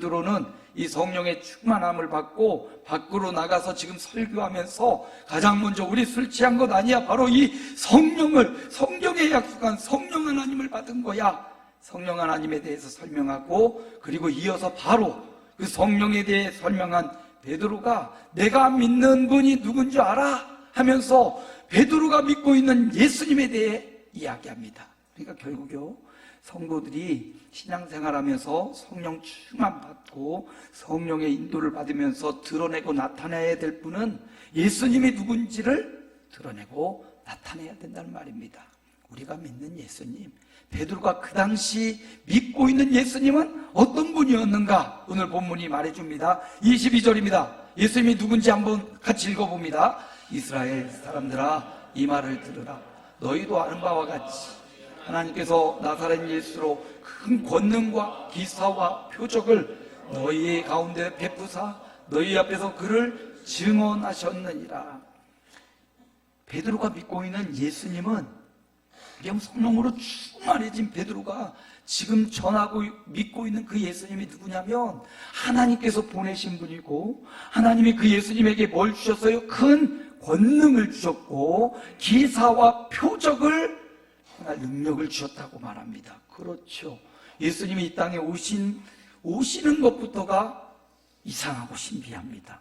베드로는 이 성령의 충만함을 받고 밖으로 나가서 지금 설교하면서 가장 먼저 우리 술 취한 것 아니야, 바로 이 성령을, 성경에 약속한 성령 하나님을 받은 거야, 성령 하나님에 대해서 설명하고, 그리고 이어서 바로 그 성령에 대해 설명한 베드로가 내가 믿는 분이 누군지 알아? 하면서 베드로가 믿고 있는 예수님에 대해 이야기합니다. 그러니까 결국요, 성도들이 신앙생활하면서 성령 충만 받고 성령의 인도를 받으면서 드러내고 나타내야 될 분은 예수님이 누군지를 드러내고 나타내야 된다는 말입니다. 우리가 믿는 예수님, 베드로가 그 당시 믿고 있는 예수님은 어떤 분이었는가? 오늘 본문이 말해줍니다. 22절입니다. 예수님이 누군지 한번 같이 읽어봅니다. 이스라엘 사람들아, 이 말을 들으라. 너희도 아는 바와 같이 하나님께서 나사렛 예수로 큰 권능과 기사와 표적을 너희 가운데 베푸사 너희 앞에서 그를 증언하셨느니라. 베드로가 믿고 있는 예수님은 그냥 성령으로 충만해진 베드로가 지금 전하고 믿고 있는 그 예수님이 누구냐면 하나님께서 보내신 분이고, 하나님이 그 예수님에게 뭘 주셨어요? 큰 권능을 주셨고 기사와 표적을 행할 능력을 주셨다고 말합니다. 그렇죠. 예수님이 이 땅에 오시는 것부터가 이상하고 신비합니다.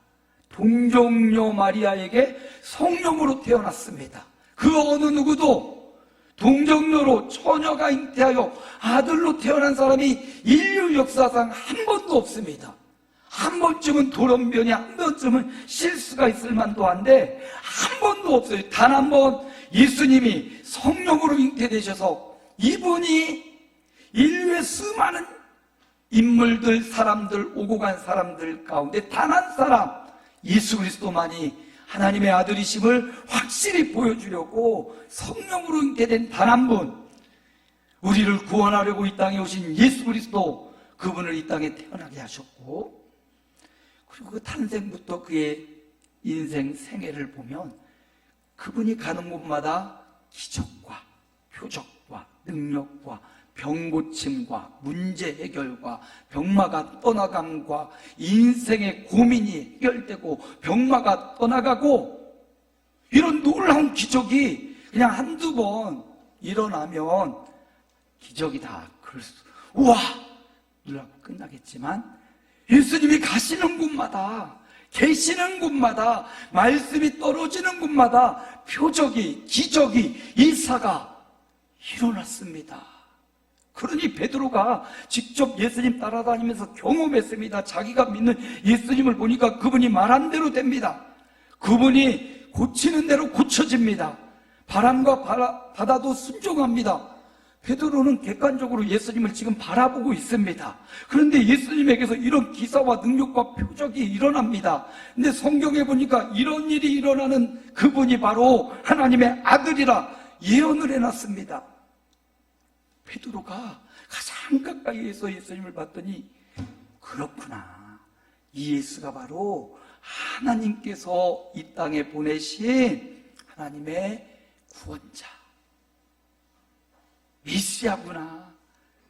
동정녀 마리아에게 성령으로 태어났습니다. 그 어느 누구도 동정녀로 처녀가 잉태하여 아들로 태어난 사람이 인류 역사상 한 번도 없습니다. 한 번쯤은 돌연변이, 한 번쯤은 실수가 있을 만도 한데 한 번도 없어요. 단 한 번 예수님이 성령으로 잉태되셔서 이분이 인류의 수많은 인물들, 사람들, 오고 간 사람들 가운데 단 한 사람, 예수 그리스도만이 하나님의 아들이심을 확실히 보여주려고 성령으로 잉태된 단 한 분, 우리를 구원하려고 이 땅에 오신 예수 그리스도, 그분을 이 땅에 태어나게 하셨고, 그리고 그 탄생부터 그의 인생 생애를 보면 그분이 가는 곳마다 기적과 표적과 능력과 병고침과 문제 해결과 병마가 떠나감과 인생의 고민이 해결되고 병마가 떠나가고, 이런 놀라운 기적이 그냥 한두 번 일어나면 기적이다, 우와! 이러고 끝나겠지만 예수님이 가시는 곳마다, 계시는 곳마다, 말씀이 떨어지는 곳마다 표적이, 기적이, 일사가 일어났습니다. 그러니 베드로가 직접 예수님 따라다니면서 경험했습니다. 자기가 믿는 예수님을 보니까 그분이 말한 대로 됩니다. 그분이 고치는 대로 고쳐집니다. 바람과 바다도 순종합니다. 베드로는 객관적으로 예수님을 지금 바라보고 있습니다. 그런데 예수님에게서 이런 기사와 능력과 표적이 일어납니다. 근데 성경에 보니까 이런 일이 일어나는 그분이 바로 하나님의 아들이라 예언을 해놨습니다. 베드로가 가장 가까이에서 예수님을 봤더니, 그렇구나, 이 예수가 바로 하나님께서 이 땅에 보내신 하나님의 구원자, 메시아구나.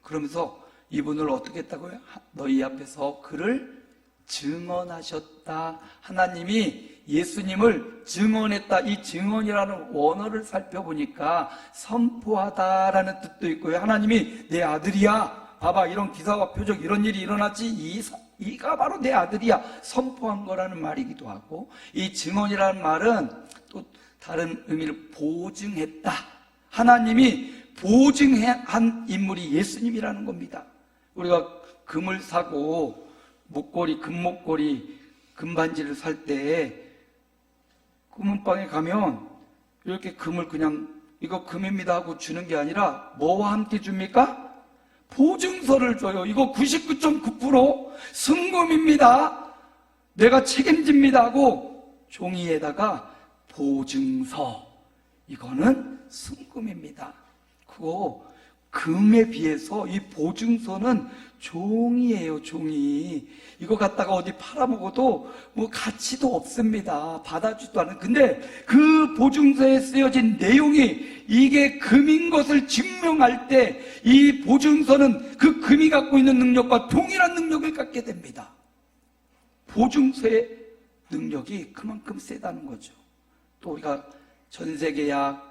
그러면서 이분을 어떻게 했다고요? 너희 앞에서 그를 증언하셨다. 하나님이 예수님을 증언했다. 이 증언이라는 원어를 살펴보니까 선포하다라는 뜻도 있고요, 하나님이 내 아들이야, 봐봐, 이런 기사와 표적, 이런 일이 일어났지, 이가 바로 내 아들이야, 선포한 거라는 말이기도 하고, 이 증언이라는 말은 또 다른 의미를 보증했다. 하나님이 보증한 인물이 예수님이라는 겁니다. 우리가 금을 사고 목걸이, 금목걸이, 금반지를 살 때 금은방에 가면 이렇게 금을 그냥 이거 금입니다 하고 주는 게 아니라 뭐와 함께 줍니까? 보증서를 줘요. 이거 99.9% 순금입니다, 내가 책임집니다 하고 종이에다가 보증서, 이거는 순금입니다, 그거 금에 비해서 이 보증서는 종이에요, 종이. 이거 갖다가 어디 팔아먹어도 뭐 가치도 없습니다. 받아주지도 않은. 근데 그 보증서에 쓰여진 내용이 이게 금인 것을 증명할 때 이 보증서는 그 금이 갖고 있는 능력과 동일한 능력을 갖게 됩니다. 보증서의 능력이 그만큼 세다는 거죠. 또 우리가 전세계약,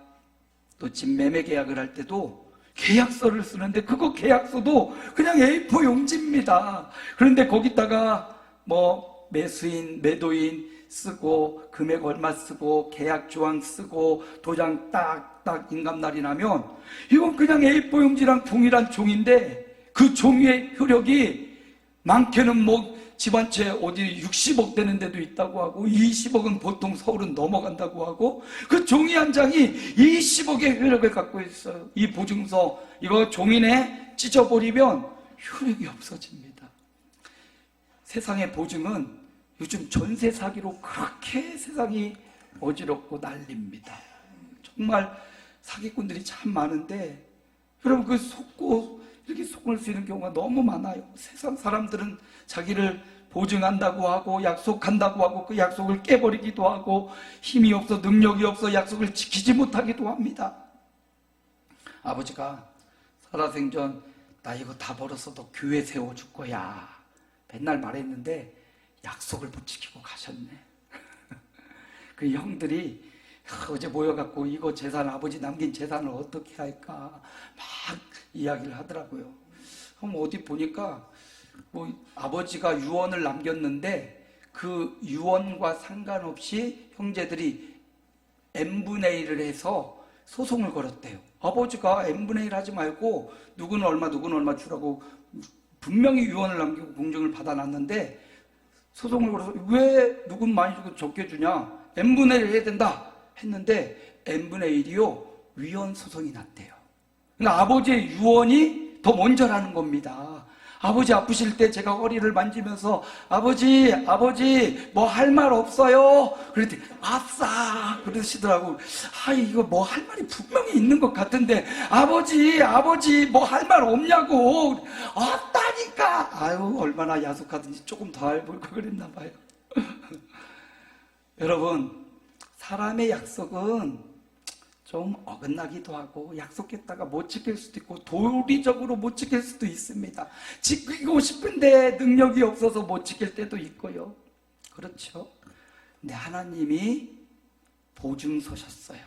또 집 매매 계약을 할 때도 계약서를 쓰는데 그거 계약서도 그냥 A4 용지입니다. 그런데 거기다가 뭐 매수인, 매도인 쓰고 금액 얼마 쓰고 계약 조항 쓰고 도장 딱딱 인감날이 나면 이건 그냥 A4 용지랑 동일한 종인데 그 종이의 효력이 많게는 뭐 집 한 채 어디 60억 되는 데도 있다고 하고 20억은 보통 서울은 넘어간다고 하고 그 종이 한 장이 20억의 효력을 갖고 있어요. 이 보증서 이거 종이네 찢어버리면 효력이 없어집니다. 세상의 보증은 요즘 전세 사기로 그렇게 세상이 어지럽고 난립니다. 정말 사기꾼들이 참 많은데 여러분 그 속고 이렇게 속을 쓰는 경우가 너무 많아요. 세상 사람들은 자기를 보증한다고 하고 약속한다고 하고 그 약속을 깨버리기도 하고 힘이 없어 능력이 없어 약속을 지키지 못하기도 합니다. 아버지가 살아생전 나 이거 다 벌어서 너 교회 세워줄 거야 맨날 말했는데 약속을 못 지키고 가셨네. 그 형들이 어제 모여갖고 이거 재산 아버지 남긴 재산을 어떻게 할까 막 이야기를 하더라고요. 그럼 어디 보니까 뭐 아버지가 유언을 남겼는데 그 유언과 상관없이 형제들이 n분의 1을 해서 소송을 걸었대요. 아버지가 n분의 1 하지 말고 누구는 얼마 주라고 분명히 유언을 남기고 공증을 받아놨는데 소송을 걸어서 왜 누군 많이 주고 적게 주냐 n분의 1 해야 된다 했는데 n분의 1이요 위헌 소송이 났대요. 그러니까 아버지의 유언이 더 먼저라는 겁니다. 아버지 아프실 때 제가 허리를 만지면서 아버지 뭐 할 말 없어요? 그랬더니 아싸 그러시더라고. 아 이거 뭐 할 말이 분명히 있는 것 같은데 아버지 뭐 할 말 없냐고. 없다니까. 아유 얼마나 야속하든지 조금 더 해볼 걸 그랬나 봐요. 여러분 사람의 약속은 좀 어긋나기도 하고 약속했다가 못 지킬 수도 있고 도리적으로 못 지킬 수도 있습니다. 지키고 싶은데 능력이 없어서 못 지킬 때도 있고요. 그렇죠. 근데 하나님이 보증서셨어요.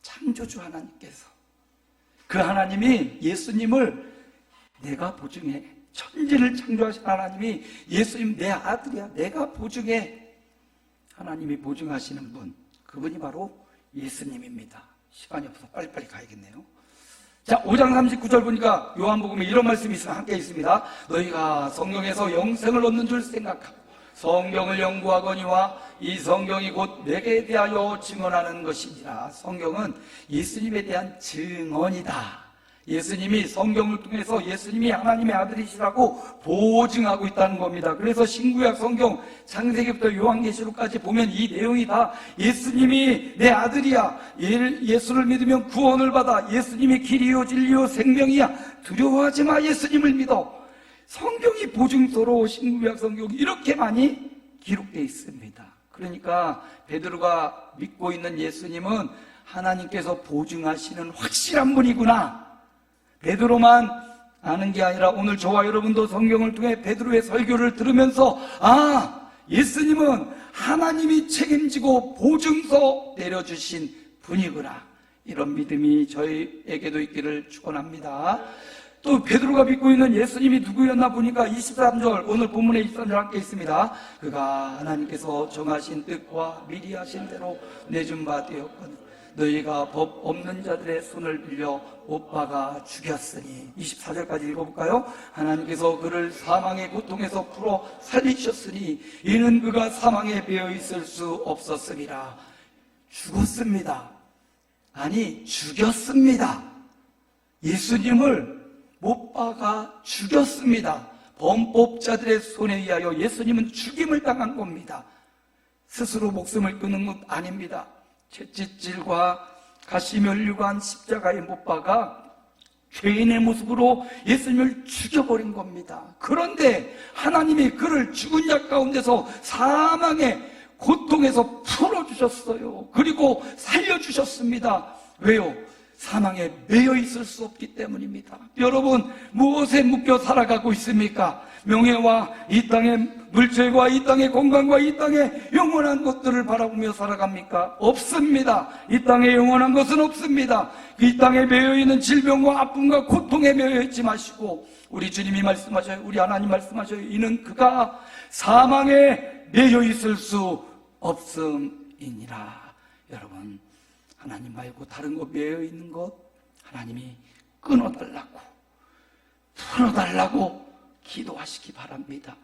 창조주 하나님께서. 그 하나님이 예수님을 내가 보증해. 천지를 창조하신 하나님이 예수님 내 아들이야. 내가 보증해. 하나님이 보증하시는 분. 그분이 바로 예수님입니다. 시간이 없어서 빨리빨리 가야겠네요. 자, 5장 39절 보니까 요한복음에 이런 말씀이 함께 있습니다. 너희가 성경에서 영생을 얻는 줄 생각하고 성경을 연구하거니와 이 성경이 곧 내게 대하여 증언하는 것이니라. 성경은 예수님에 대한 증언이다. 예수님이 성경을 통해서 예수님이 하나님의 아들이시라고 보증하고 있다는 겁니다. 그래서 신구약 성경 창세기부터 요한계시록까지 보면 이 내용이 다 예수님이 내 아들이야. 예수를 믿으면 구원을 받아. 예수님이 길이요 진리요 생명이야. 두려워하지 마. 예수님을 믿어. 성경이 보증서로 신구약 성경이 이렇게 많이 기록되어 있습니다. 그러니까 베드로가 믿고 있는 예수님은 하나님께서 보증하시는 확실한 분이구나. 베드로만 아는 게 아니라 오늘 저와 여러분도 성경을 통해 베드로의 설교를 들으면서 예수님은 하나님이 책임지고 보증서 내려주신 분이구나. 이런 믿음이 저희에게도 있기를 축원합니다. 또 베드로가 믿고 있는 예수님이 누구였나 보니까 23절 오늘 본문에 23절 함께 있습니다. 그가 하나님께서 정하신 뜻과 미리 하신 대로 내준 바 되었거든 너희가 법 없는 자들의 손을 빌려 못 박아 죽였으니 24절까지 읽어볼까요? 하나님께서 그를 사망의 고통에서 풀어 살리셨으니 이는 그가 사망에 배어 있을 수 없었음이라. 죽었습니다. 아니 죽였습니다. 예수님을 못 박아 죽였습니다. 범법자들의 손에 의하여 예수님은 죽임을 당한 겁니다. 스스로 목숨을 끊은 것 아닙니다. 채찍질과 가시면류관 십자가에 못 박아 죄인의 모습으로 예수님을 죽여버린 겁니다. 그런데 하나님이 그를 죽은 자 가운데서 사망의 고통에서 풀어주셨어요. 그리고 살려주셨습니다. 왜요? 사망에 매여 있을 수 없기 때문입니다. 여러분, 무엇에 묶여 살아가고 있습니까? 명예와 이 땅의 물질과 이 땅의 건강과 이 땅의 영원한 것들을 바라보며 살아갑니까? 없습니다. 이 땅에 영원한 것은 없습니다. 이 땅에 매여 있는 질병과 아픔과 고통에 매여 있지 마시고, 우리 주님이 말씀하셔요. 우리 하나님 말씀하셔요. 이는 그가 사망에 매여 있을 수 없음이니라. 여러분, 하나님 말고 다른 것 매여 있는 것 하나님이 끊어달라고, 풀어달라고 기도하시기 바랍니다.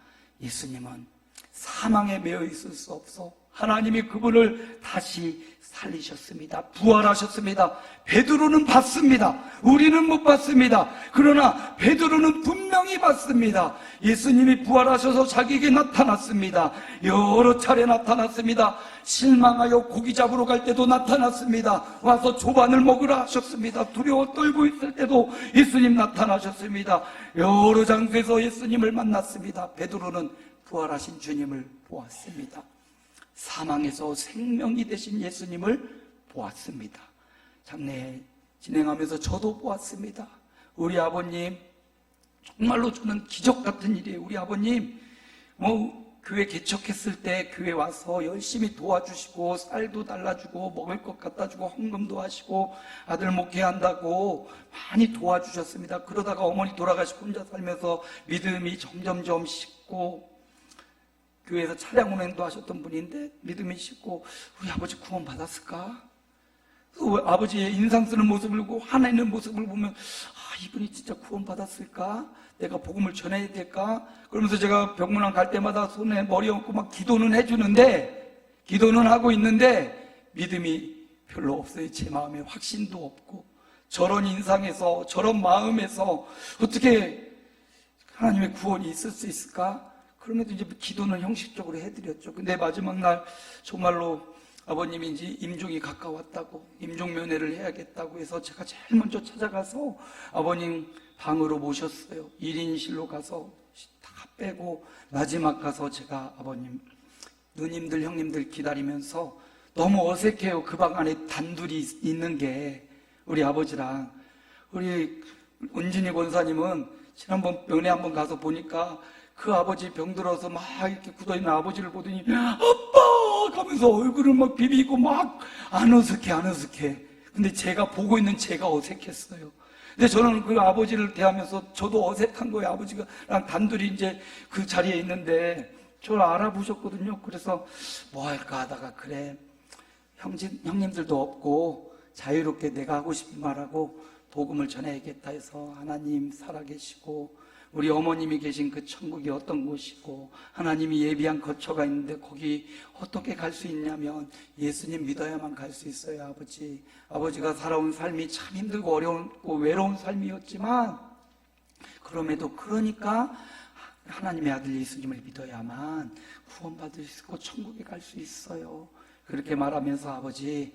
예수님은 사망에 매여 있을 수 없어 하나님이 그분을 다시 살리셨습니다. 부활하셨습니다. 베드로는 봤습니다. 우리는 못 봤습니다. 그러나 베드로는 분명히 봤습니다. 예수님이 부활하셔서 자기에게 나타났습니다. 여러 차례 나타났습니다. 실망하여 고기 잡으러 갈 때도 나타났습니다. 와서 조반을 먹으라 하셨습니다. 두려워 떨고 있을 때도 예수님 나타나셨습니다. 여러 장소에서 예수님을 만났습니다. 베드로는 부활하신 주님을 보았습니다. 사망에서 생명이 되신 예수님을 보았습니다. 장례 진행하면서 저도 보았습니다. 우리 아버님, 정말로 저는 기적 같은 일이에요. 우리 아버님 교회 개척했을 때 교회 와서 열심히 도와주시고 쌀도 달라주고 먹을 것 갖다 주고 헌금도 하시고 아들 목회한다고 많이 도와주셨습니다. 그러다가 어머니 돌아가시고 혼자 살면서 믿음이 점점점 식고, 교회에서 차량 운행도 하셨던 분인데 믿음이 식고, 우리 아버지 구원 받았을까? 아버지의 인상 쓰는 모습을 보고 화내는 모습을 보면 이분이 진짜 구원 받았을까? 내가 복음을 전해야 될까? 그러면서 제가 병문안 갈 때마다 손에 머리 얹고 막 기도는 해주는데, 기도는 하고 있는데 믿음이 별로 없어요. 제 마음에 확신도 없고, 저런 인상에서 저런 마음에서 어떻게 하나님의 구원이 있을 수 있을까? 그럼에도 이제 기도는 형식적으로 해드렸죠. 근데 마지막 날 정말로 아버님이 이제 임종이 가까웠다고, 임종 면회를 해야겠다고 해서 제가 제일 먼저 찾아가서 아버님 방으로 모셨어요. 1인실로 가서 다 빼고 마지막 가서 제가 아버님, 누님들, 형님들 기다리면서 너무 어색해요. 그 방 안에 단둘이 있는 게. 우리 아버지랑 우리 은진이 권사님은 지난번 면회 한번 가서 보니까 그 아버지 병들어서 막 이렇게 굳어있는 아버지를 보더니 아빠! 하면서 얼굴을 막 비비고 막 안 어색해. 근데 제가 보고 있는 제가 어색했어요. 근데 저는 그 아버지를 대하면서 저도 어색한 거예요. 아버지랑 단둘이 이제 그 자리에 있는데 저를 알아보셨거든요. 그래서 뭐 할까 하다가, 그래, 형님들도 없고 자유롭게 내가 하고 싶은 말하고 복음을 전해야겠다 해서, 하나님 살아계시고 우리 어머님이 계신 그 천국이 어떤 곳이고 하나님이 예비한 거처가 있는데 거기 어떻게 갈 수 있냐면 예수님 믿어야만 갈 수 있어요. 아버지, 아버지가 살아온 삶이 참 힘들고 어려웠고 외로운 삶이었지만, 그럼에도 그러니까 하나님의 아들 예수님을 믿어야만 구원받을 수 있고 천국에 갈 수 있어요. 그렇게 말하면서, 아버지,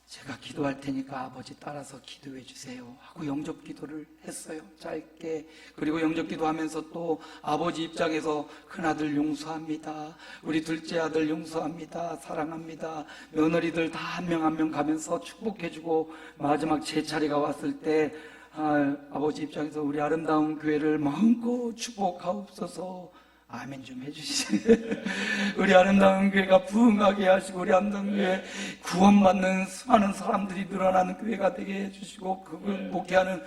제가 기도할 테니까 아버지 따라서 기도해 주세요 하고 영접 기도를 했어요. 짧게. 그리고 영접 기도하면서 또 아버지 입장에서 큰아들 용서합니다, 우리 둘째 아들 용서합니다, 사랑합니다, 며느리들 다 한 명 한 명 가면서 축복해 주고, 마지막 제 차례가 왔을 때 아버지 입장에서 우리 아름다운 교회를 마음껏 축복하옵소서, 아멘 좀 해주시죠. 우리 아름다운 교회가 부흥하게 하시고, 우리 아름다운 교회 구원받는 수많은 사람들이 늘어나는 교회가 되게 해주시고, 그걸 목회하는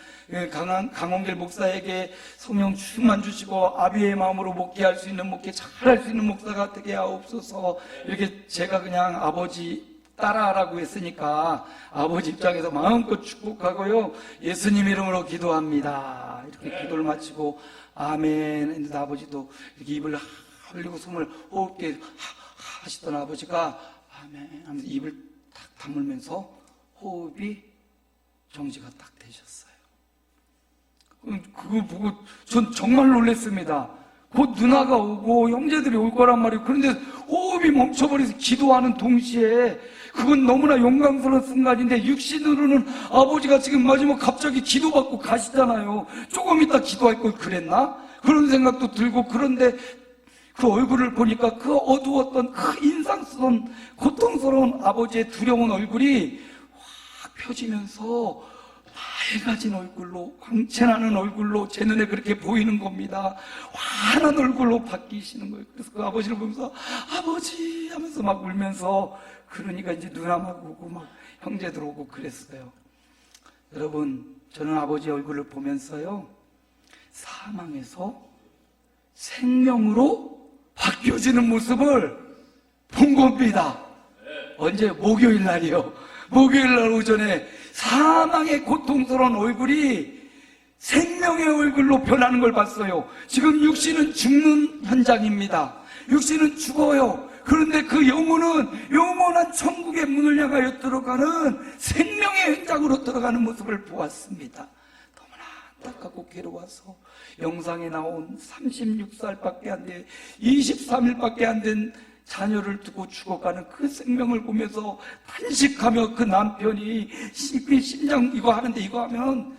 강원길 목사에게 성령 충만 주시고 아비의 마음으로 목회할 수 있는, 목회 잘할 수 있는 목사가 되게 하옵소서. 이렇게 제가 그냥 아버지 따라하라고 했으니까 아버지 입장에서 마음껏 축복하고요, 예수님 이름으로 기도합니다, 이렇게 기도를 마치고 아멘 했는데, 아버지도 이렇게 입을 흘리고 숨을 호흡게 하시던 아버지가 아멘 하면서 입을 탁 다물면서 호흡이 정지가 딱 되셨어요. 그걸 보고 전 정말 놀랐습니다. 곧 누나가 오고 형제들이 올 거란 말이에요. 그런데 호흡이 멈춰버려서 기도하는 동시에 그건 너무나 영광스러운 순간인데, 육신으로는 아버지가 지금 마지막 갑자기 기도받고 가시잖아요. 조금 이따 기도할 걸 그랬나? 그런 생각도 들고, 그런데 그 얼굴을 보니까 그 어두웠던 그 인상 쓰던 고통스러운 아버지의 두려운 얼굴이 확 펴지면서 밝아진 얼굴로, 광채나는 얼굴로 제 눈에 그렇게 보이는 겁니다. 환한 얼굴로 바뀌시는 거예요. 그래서 그 아버지를 보면서 아버지 하면서 막 울면서, 그러니까 이제 누나만 오고 막 형제들 오고 그랬어요. 여러분, 저는 아버지 얼굴을 보면서요, 사망에서 생명으로 바뀌어지는 모습을 본 겁니다. 언제? 목요일 날이요. 목요일 날 오전에 사망의 고통스러운 얼굴이 생명의 얼굴로 변하는 걸 봤어요. 지금 육신은 죽는 현장입니다. 육신은 죽어요. 그런데 그 영혼은 영원한 천국의 문을 향하여 들어가는 생명의 현장으로 들어가는 모습을 보았습니다. 너무나 안타깝고 괴로워서 영상에 나온 36살밖에 안 돼, 23일밖에 안 된 자녀를 두고 죽어가는 그 생명을 보면서 탄식하며, 그 남편이 심장 이거 하는데 이거 하면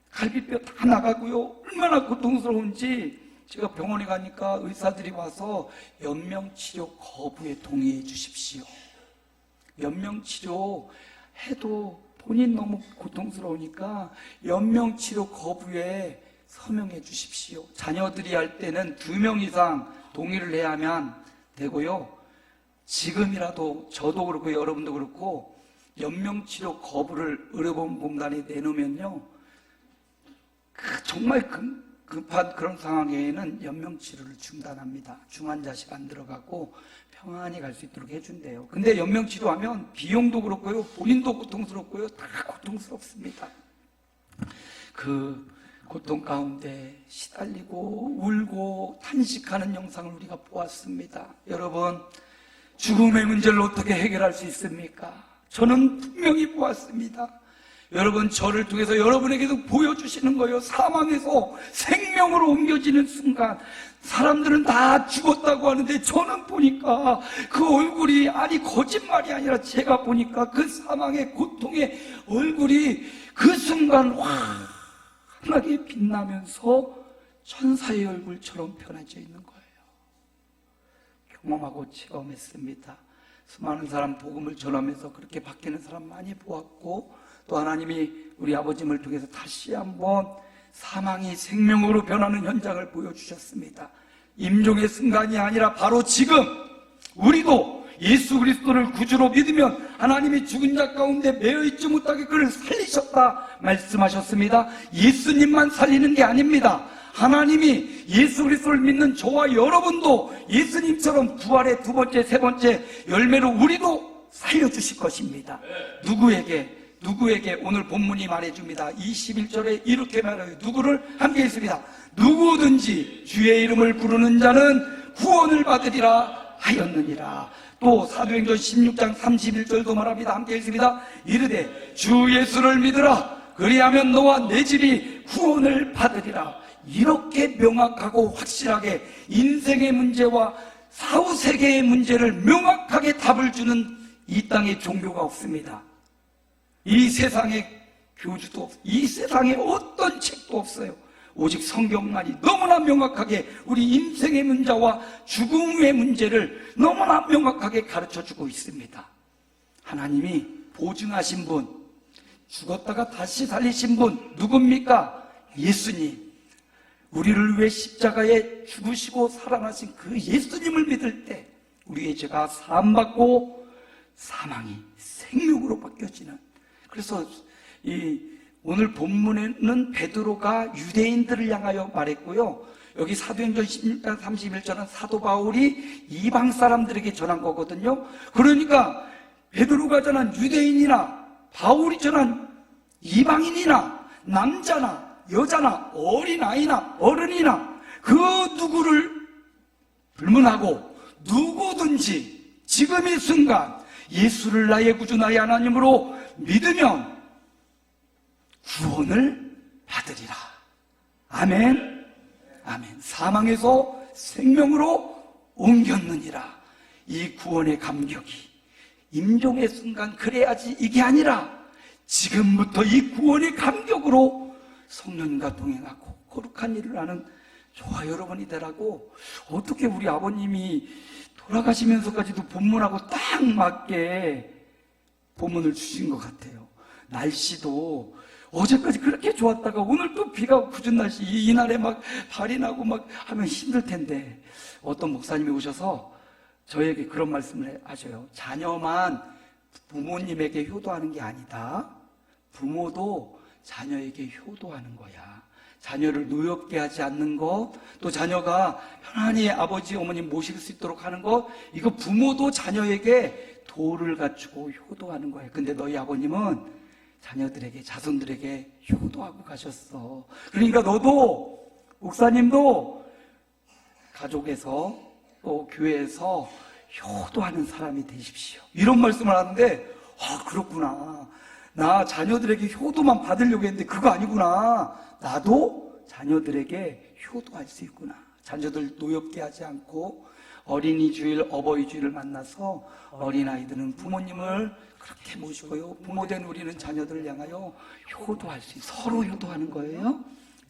갈비뼈 다 나가고요, 얼마나 고통스러운지. 제가 병원에 가니까 의사들이 와서 연명치료 거부에 동의해 주십시오. 연명치료 해도 본인 너무 고통스러우니까 연명치료 거부에 서명해 주십시오. 자녀들이 할 때는 2명 이상 동의를 해야 하면 되고요. 지금이라도 저도 그렇고 여러분도 그렇고 연명치료 거부를 의료보험공단에 내놓으면요, 정말 급한 그런 상황에는 연명치료를 중단합니다. 중환자실 안 들어가고 평안히 갈 수 있도록 해준대요. 근데 연명치료하면 비용도 그렇고요, 본인도 고통스럽고요, 다 고통스럽습니다. 그 고통 가운데 시달리고 울고 탄식하는 영상을 우리가 보았습니다. 여러분, 죽음의 문제를 어떻게 해결할 수 있습니까? 저는 분명히 보았습니다. 여러분, 저를 통해서 여러분에게도 보여주시는 거예요. 사망에서 생명으로 옮겨지는 순간, 사람들은 다 죽었다고 하는데 저는 보니까 그 얼굴이, 아니 거짓말이 아니라 제가 보니까 그 사망의 고통의 얼굴이 그 순간 환하게 빛나면서 천사의 얼굴처럼 변해져 있는 거예요. 경험하고 체험했습니다. 수많은 사람 복음을 전하면서 그렇게 바뀌는 사람 많이 보았고, 또 하나님이 우리 아버님을 통해서 다시 한번 사망이 생명으로 변하는 현장을 보여주셨습니다. 임종의 순간이 아니라 바로 지금 우리도 예수 그리스도를 구주로 믿으면 하나님이 죽은 자 가운데 매여 있지 못하게 그를 살리셨다 말씀하셨습니다. 예수님만 살리는 게 아닙니다. 하나님이 예수 그리스도를 믿는 저와 여러분도 예수님처럼 부활의 2번째, 3번째 열매로 우리도 살려주실 것입니다. 누구에게 오늘 본문이 말해줍니다. 21절에 이렇게 말해요. 누구를? 함께 있습니다. 누구든지 주의 이름을 부르는 자는 구원을 받으리라 하였느니라. 또 사도행전 16장 31절도 말합니다. 함께 있습니다. 이르되 주 예수를 믿으라. 그리하면 너와 내 집이 구원을 받으리라. 이렇게 명확하고 확실하게 인생의 문제와 사후세계의 문제를 명확하게 답을 주는 이 땅에 종교가 없습니다. 이 세상에 교주도 없어요. 이 세상에 어떤 책도 없어요. 오직 성경만이 너무나 명확하게 우리 인생의 문제와 죽음의 문제를 너무나 명확하게 가르쳐주고 있습니다. 하나님이 보증하신 분, 죽었다가 다시 살리신 분 누굽니까? 예수님. 우리를 위해 십자가에 죽으시고 살아나신 그 예수님을 믿을 때 우리의 죄가 사함받고 사망이 생명으로 바뀌어지는, 그래서 오늘 본문에는 베드로가 유대인들을 향하여 말했고요, 여기 사도행전 16장 31절은 사도 바울이 이방 사람들에게 전한 거거든요. 그러니까 베드로가 전한 유대인이나 바울이 전한 이방인이나 남자나 여자나 어린아이나 어른이나 그 누구를 불문하고 누구든지 지금 이 순간 예수를 나의 구주 나의 하나님으로 믿으면 구원을 받으리라. 아멘. 아멘. 사망에서 생명으로 옮겼느니라. 이 구원의 감격이 임종의 순간 그래야지 이게 아니라 지금부터 이 구원의 감격으로 성령님과 동행하고 거룩한 일을 하는 저와 여러분이 되라고. 어떻게 우리 아버님이 돌아가시면서까지도 본문하고 딱 맞게 본문을 주신 것 같아요. 날씨도 어제까지 그렇게 좋았다가 오늘 또 비가 굳은 날씨, 이날에 막 발이 나고 막 하면 힘들 텐데 어떤 목사님이 오셔서 저에게 그런 말씀을 하셔요. 자녀만 부모님에게 효도하는 게 아니다. 부모도 자녀에게 효도하는 거야. 자녀를 노엽게 하지 않는 것, 또 자녀가 편안히 아버지, 어머니 모실 수 있도록 하는 것, 이거 부모도 자녀에게 도를 갖추고 효도하는 거예요. 근데 너희 아버님은 자녀들에게, 자손들에게 효도하고 가셨어. 그러니까 너도, 목사님도 가족에서 또 교회에서 효도하는 사람이 되십시오. 이런 말씀을 하는데, 그렇구나. 나 자녀들에게 효도만 받으려고 했는데 그거 아니구나. 나도 자녀들에게 효도할 수 있구나. 자녀들 노엽게 하지 않고 어린이 주일, 어버이 주일을 만나서 어린아이들은 부모님을 그렇게 모시고요, 부모된 우리는 자녀들을 향하여 효도할 수 있어요. 서로 효도하는 거예요.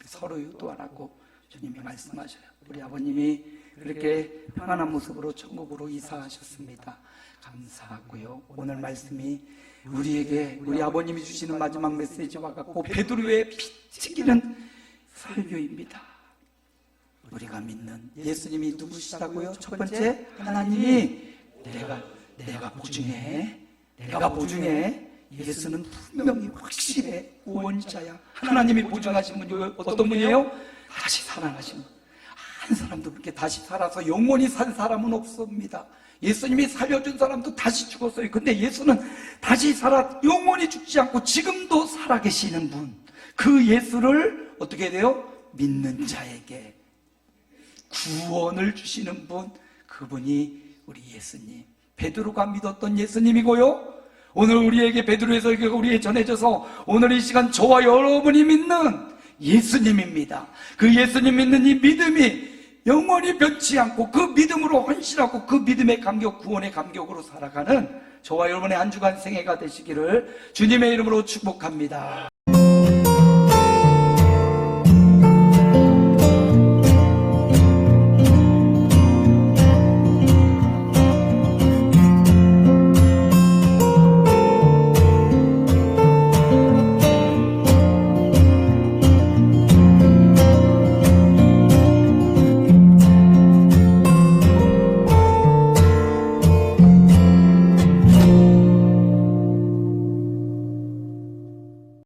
서로 효도하라고 주님이 말씀하셔요. 우리 아버님이 그렇게 편안한 모습으로 천국으로 이사하셨습니다. 감사하고요. 오늘 말씀이 우리에게 우리 아버님이 주시는 마지막 메시지와 같고 베드로의 피튀기는 설교입니다. 우리가 믿는 예수님이 누구시라고요? 첫 번째, 하나님이 내가 보증해. 내가 보증해. 예수는 분명히 확실해. 구원자야. 하나님이 보증하신 분이 어떤 분이에요? 다시 살아나신 분. 한 사람도 그렇게 다시 살아서 영원히 산 사람은 없습니다. 예수님이 살려준 사람도 다시 죽었어요. 근데 예수는 다시 살아 영원히 죽지 않고 지금도 살아계시는 분. 그 예수를 어떻게 해야 돼요? 믿는 자에게 구원을 주시는 분, 그분이 우리 예수님, 베드로가 믿었던 예수님이고요, 오늘 우리에게 베드로의 설교가 우리에 전해져서 오늘 이 시간 저와 여러분이 믿는 예수님입니다. 그 예수님 믿는 이 믿음이 영원히 변치 않고 그 믿음으로 헌신하고 그 믿음의 감격, 구원의 감격으로 살아가는 저와 여러분의 한 주간 생애가 되시기를 주님의 이름으로 축복합니다.